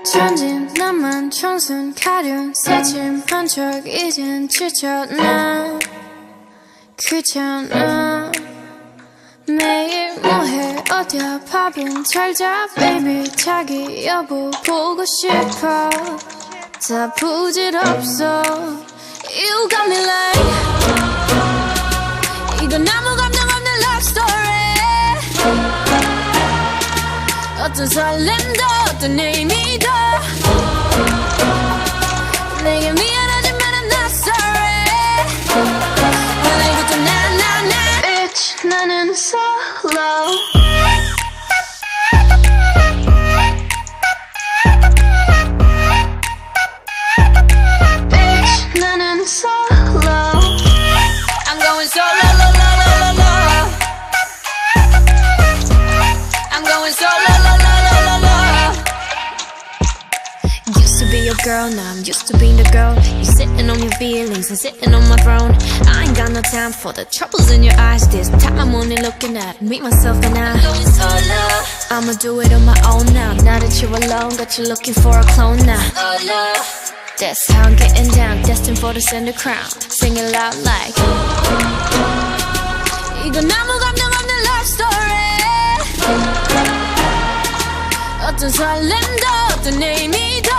천진 나만 청순 가련 새침한 척 이젠 지쳤나 귀찮아 매일 뭐해 어디야 밥은 잘자 baby 자기 여보 보고 싶어 다 부질없어 You got me like 이건 아무 감정 없는 love story 어떤 설렘도 어떤 의미도 내게 미안하지만 I'm not sorry 오늘부터 나 Bitch 나는 solo Bitch 나는 solo I'm going solo lo, lo, lo, lo, lo. I'm going solo lo, lo, lo, lo, lo. Used to be your girl, now I'm used to being the girl. You sitting on your feelings and sitting on my throne. I ain't got no time for the troubles in your eyes. This time I'm only looking at me, myself and I. I'm going solo. I'ma do it on my own now. Now that you're alone, got you looking for a clone now. Solo. That's how I'm getting down, destined for the center crown. Sing it loud like 이건 아무 감정 없는 love story 어떤 설렘도 어떤 의미도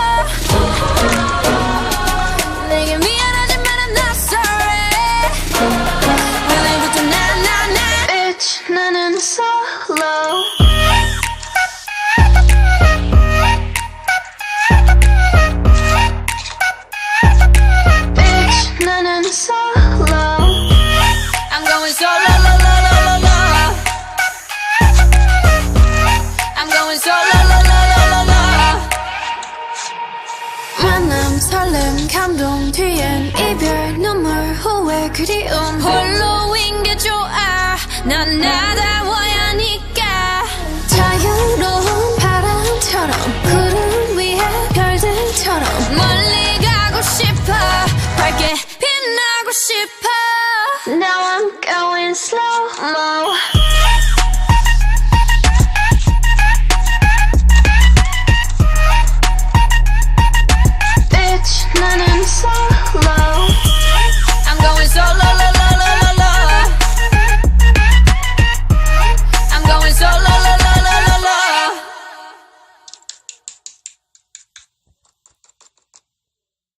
내게 미안하지만 I'm not sorry 오늘부터 나 Bitch 나는 solo Bitch 나는 solo I'm going solo lo, lo, lo, lo, lo. I'm going solo lo, lo, lo, lo, lo. 만남 설렘 감동 뒤엔 이별 눈물 후회 그리움 홀로인 게 좋아 난 나다워야 하니까 자유로운 바람처럼 구름 위에 별들처럼 멀리 가고 싶어 밝게 빛나고 싶어 Now I'm going slow-mo